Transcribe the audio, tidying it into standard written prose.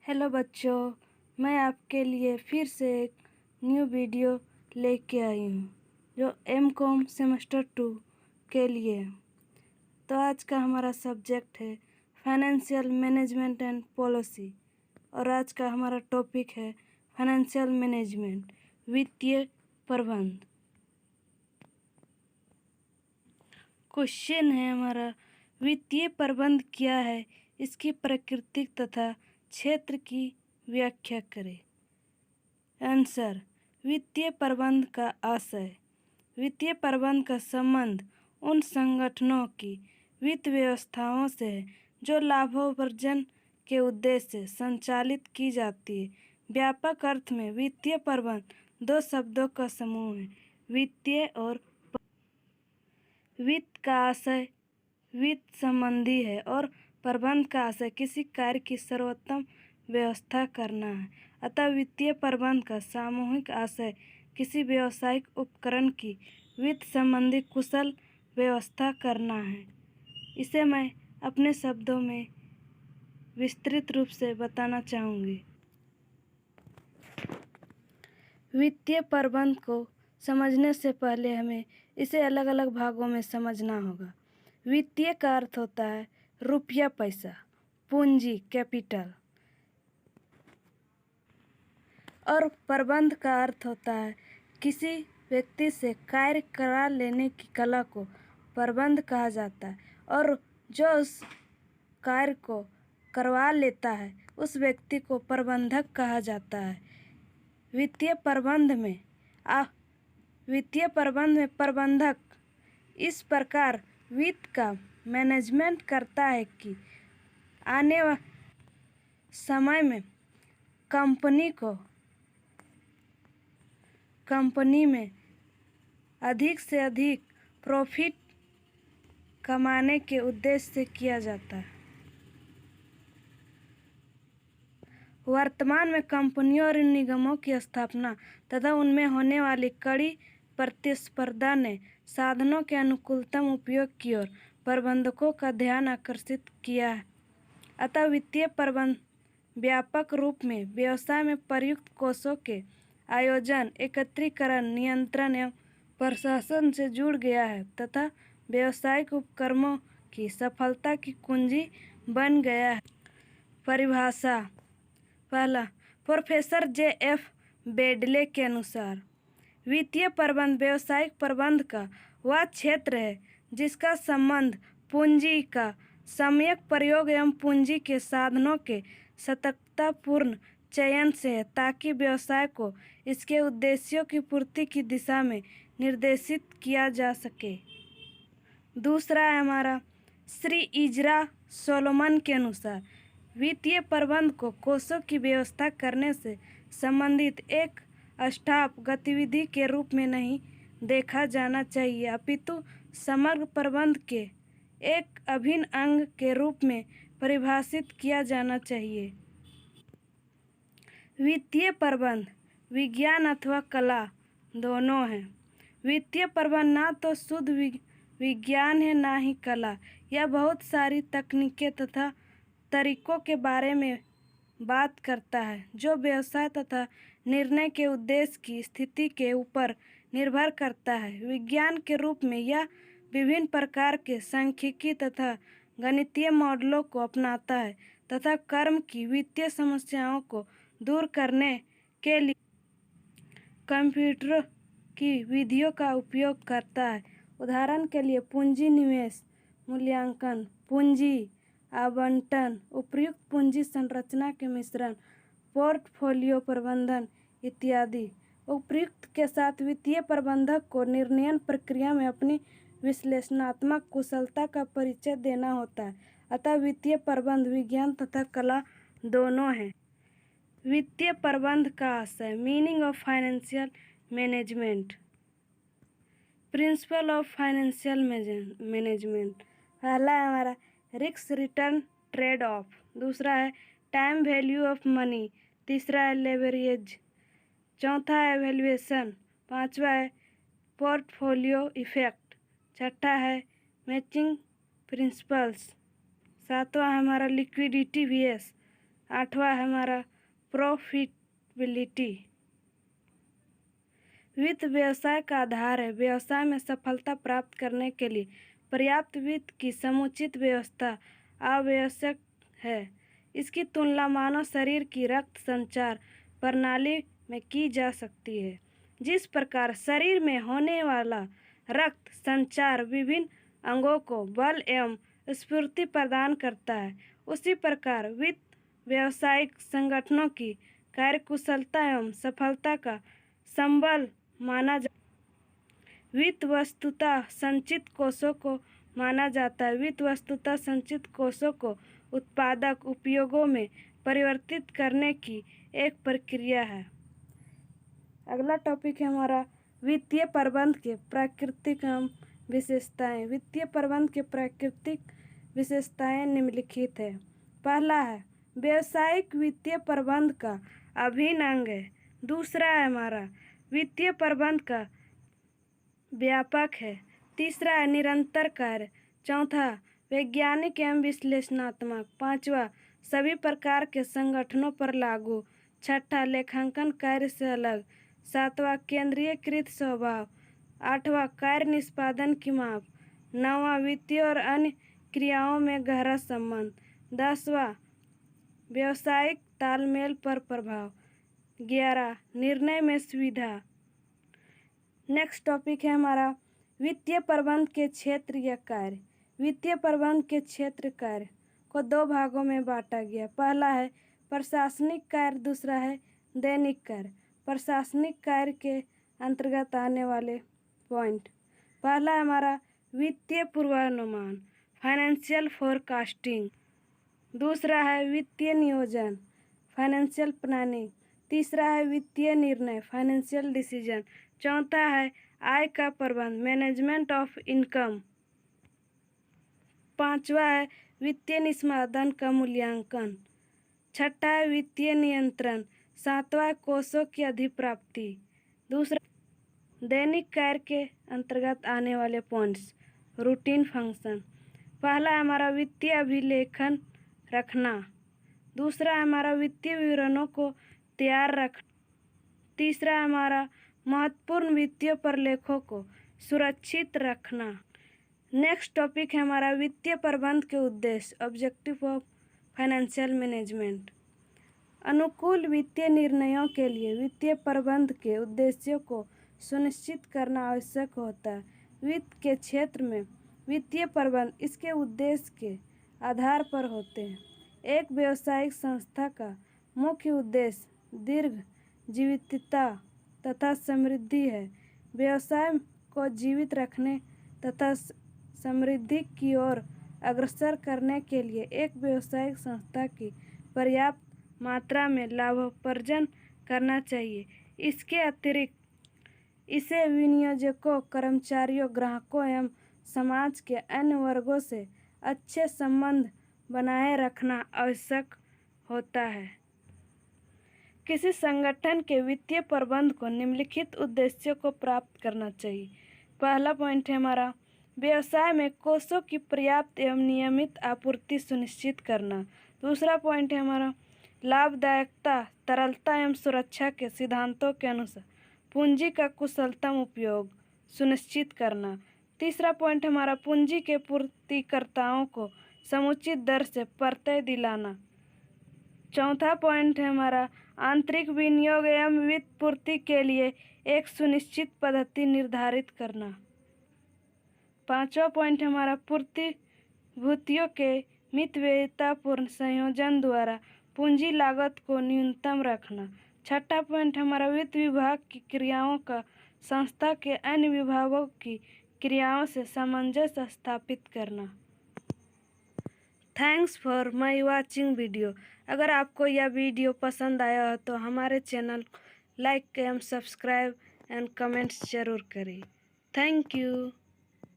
Hello बच्चों, मैं आपके लिए फिर से एक न्यू वीडियो लेके आई हूँ जो एम.कॉम सेमेस्टर 2 के लिए है। तो आज का हमारा सब्जेक्ट है फाइनेंशियल मैनेजमेंट एंड पॉलिसी और आज का हमारा टॉपिक है फाइनेंशियल मैनेजमेंट, वित्तीय प्रबंध। क्वेश्चन है हमारा, वित्तीय प्रबंध क्या है, इसकी प्रकृति तथा क्षेत्र की व्याख्या करें। आंसर, वित्तीय प्रबंध का आशय। वित्तीय प्रबंध का संबंध उन संगठनों की वित्त व्यवस्थाओं से है जो लाभोपार्जन के उद्देश्य से संचालित की जाती है। व्यापक अर्थ में वित्तीय प्रबंध दो शब्दों का समूह है, वित्तीय और वित्त का आशय वित्त संबंधी है और प्रबंध का आशय किसी कार्य की सर्वोत्तम व्यवस्था करना है। अतः वित्तीय प्रबंध का सामूहिक आशय किसी व्यावसायिक उपकरण की वित्त संबंधी कुशल व्यवस्था करना है। इसे मैं अपने शब्दों में विस्तृत रूप से बताना चाहूँगी। वित्तीय प्रबंध को समझने से पहले हमें इसे अलग अलग भागों में समझना होगा। वित्तीय का अर्थ होता है रुपया, पैसा, पूंजी, कैपिटल, और प्रबंध का अर्थ होता है किसी व्यक्ति से कार्य करा लेने की कला को प्रबंध कहा जाता है और जो उस कार्य को करवा लेता है उस व्यक्ति को प्रबंधक कहा जाता है। वित्तीय प्रबंध में प्रबंधक इस प्रकार वित्त का मैनेजमेंट करता है कि आने वाले समय में कंपनी में अधिक से अधिक प्रॉफिट कमाने के उद्देश्य से किया जाता है। वर्तमान में कंपनियों और निगमों की स्थापना तथा उनमें होने वाली कड़ी प्रतिस्पर्धा ने साधनों के अनुकूलतम उपयोग की ओर प्रबंधकों का ध्यान आकर्षित किया है। अतः वित्तीय प्रबंध व्यापक रूप में व्यवसाय में प्रयुक्त कोषों के आयोजन, एकत्रीकरण, नियंत्रण एवं प्रशासन से जुड़ गया है तथा व्यावसायिक उपक्रमों की सफलता की कुंजी बन गया है। परिभाषा। पहला, प्रोफेसर J.F. बेडले के अनुसार वित्तीय प्रबंध व्यवसायिक प्रबंध का वह क्षेत्र है जिसका संबंध पूंजी का सम्यक प्रयोग एवं पूंजी के साधनों के सतर्कतापूर्ण चयन से है ताकि व्यवसाय को इसके उद्देश्यों की पूर्ति की दिशा में निर्देशित किया जा सके। दूसरा है हमारा श्री इजरा सोलोमन के अनुसार वित्तीय प्रबंध को कोषों की व्यवस्था करने से संबंधित एक स्टाफ गतिविधि के रूप में नहीं देखा जाना चाहिए अपितु समग्र प्रबंध के एक अभिन्न अंग के रूप में परिभाषित किया जाना चाहिए। वित्तीय प्रबंध विज्ञान अथवा कला दोनों है। वित्तीय प्रबंध ना तो शुद्ध विज्ञान है ना ही कला। यह बहुत सारी तकनीकें तथा तरीकों के बारे में बात करता है जो व्यवसाय तथा निर्णय के उद्देश्य की स्थिति के ऊपर निर्भर करता है। विज्ञान के रूप में यह विभिन्न प्रकार के सांख्यिकी तथा गणितीय मॉडलों को अपनाता है तथा कर्म की वित्तीय समस्याओं को दूर करने के लिए कंप्यूटर की विधियों का उपयोग करता है। उदाहरण के लिए पूंजी निवेश, मूल्यांकन, पूंजी आवंटन, उपयुक्त पूंजी संरचना के मिश्रण, पोर्टफोलियो प्रबंधन इत्यादि। उपयुक्त के साथ वित्तीय प्रबंधक को निर्णय प्रक्रिया में अपनी विश्लेषणात्मक कुशलता का परिचय देना होता है। अतः वित्तीय प्रबंध विज्ञान तथा कला दोनों है। वित्तीय प्रबंध का आशय। Meaning of financial management. Principle of financial management. पहला है हमारा रिस्क रिटर्न ट्रेड ऑफ, दूसरा है टाइम वैल्यू ऑफ मनी, तीसरा है लेवरेज, चौथा है वैल्यूएशन, पांचवा है पोर्टफोलियो इफेक्ट, छठा है मैचिंग प्रिंसिपल्स, सातवां है हमारा लिक्विडिटी VS, 8वां है हमारा प्रॉफिटेबिलिटी। वित्त व्यवसाय का आधार है। व्यवसाय में सफलता प्राप्त करने के लिए पर्याप्त वित्त की समुचित व्यवस्था आवश्यक है। इसकी तुलना मानव शरीर की रक्त संचार प्रणाली में की जा सकती है। जिस प्रकार शरीर में होने वाला रक्त संचार विभिन्न अंगों को बल एवं स्फूर्ति प्रदान करता है, उसी प्रकार वित्त व्यावसायिक संगठनों की कार्यकुशलता एवं सफलता का संबल माना जाता है। वित्त वस्तुतः संचित कोषों को माना जाता है। वित्त वस्तुतः संचित कोषों को उत्पादक उपयोगों में परिवर्तित करने की एक प्रक्रिया है। अगला टॉपिक है हमारा वित्तीय प्रबंध के प्राकृतिक विशेषताएं। वित्तीय प्रबंध के प्राकृतिक विशेषताएं निम्नलिखित है। पहला है व्यावसायिक वित्तीय प्रबंध का अभिन्न अंग है। दूसरा है हमारा वित्तीय प्रबंध का व्यापक है। तीसरा है निरंतर कार्य। चौथा वैज्ञानिक एवं विश्लेषणात्मक। पांचवा सभी प्रकार के संगठनों पर लागू। छठा लेखांकन कार्य से अलग। सातवां केंद्रीयकृत स्वभाव। आठवां कार्य निष्पादन की माप। नौवां वित्तीय और अन्य क्रियाओं में गहरा संबंध। 10वां व्यावसायिक तालमेल पर प्रभाव। 11 निर्णय में सुविधा। नेक्स्ट टॉपिक है हमारा वित्तीय प्रबंध के क्षेत्र या कार्य। वित्तीय प्रबंध के क्षेत्र कार्य को दो भागों में बांटा गया। पहला है प्रशासनिक कार्य, दूसरा है दैनिक कार्य। प्रशासनिक कार्य के अंतर्गत आने वाले पॉइंट। पहला है हमारा वित्तीय पूर्वानुमान, फाइनेंशियल फोरकास्टिंग। दूसरा है वित्तीय नियोजन, फाइनेंशियल प्लानिंग। तीसरा है वित्तीय निर्णय, फाइनेंशियल डिसीजन। चौथा है आय का प्रबंध, मैनेजमेंट ऑफ इनकम। पांचवा है वित्तीय निष्पादन का मूल्यांकन। छठा है वित्तीय नियंत्रण। सातवां है कोषों की अधिप्राप्ति। दूसरा दैनिक कार्य के अंतर्गत आने वाले पॉइंट्स, रूटीन फंक्शन। पहला है हमारा वित्तीय अभिलेखन रखना। दूसरा है हमारा वित्तीय विवरणों को तैयार रखना। तीसरा है हमारा महत्वपूर्ण वित्तीय प्रलेखों को सुरक्षित रखना। नेक्स्ट टॉपिक है हमारा वित्तीय प्रबंध के उद्देश्य, ऑब्जेक्टिव ऑफ फाइनेंशियल मैनेजमेंट। अनुकूल वित्तीय निर्णयों के लिए वित्तीय प्रबंध के उद्देश्यों को सुनिश्चित करना आवश्यक होता है। वित्त के क्षेत्र में वित्तीय प्रबंध इसके उद्देश्य के आधार पर होते हैं। एक व्यावसायिक संस्था का मुख्य उद्देश्य दीर्घ जीवितता तथा समृद्धि है। व्यवसाय को जीवित रखने तथा समृद्धि की ओर अग्रसर करने के लिए एक व्यावसायिक संस्था की पर्याप्त मात्रा में लाभोपार्जन करना चाहिए। इसके अतिरिक्त इसे विनियोजकों, कर्मचारियों, ग्राहकों एवं समाज के अन्य वर्गों से अच्छे संबंध बनाए रखना आवश्यक होता है। किसी संगठन के वित्तीय प्रबंध को निम्नलिखित उद्देश्यों को प्राप्त करना चाहिए। पहला पॉइंट है हमारा व्यवसाय में कोषों की पर्याप्त एवं नियमित आपूर्ति सुनिश्चित करना। दूसरा पॉइंट है हमारा लाभदायकता, तरलता एवं सुरक्षा के सिद्धांतों के अनुसार पूंजी का कुशलतम उपयोग सुनिश्चित करना। तीसरा पॉइंट हमारा पूंजी के पूर्तिकर्ताओं को समुचित दर से प्रत्यय दिलाना। चौथा पॉइंट है हमारा आंतरिक विनियोग एवं वित्त पूर्ति के लिए एक सुनिश्चित पद्धति निर्धारित करना। पांचवा पॉइंट हमारा प्रतिभूतियों के मितव्ययितापूर्ण संयोजन द्वारा पूंजी लागत को न्यूनतम रखना। छठा पॉइंट हमारा वित्त विभाग की क्रियाओं का संस्था के अन्य विभागों की क्रियाओं से सामंजस्य स्थापित करना। Thanks for my watching video. अगर आपको यह वीडियो पसंद आया हो तो हमारे चैनल लाइक एवं सब्सक्राइब एंड कमेंट्स जरूर करें। Thank you.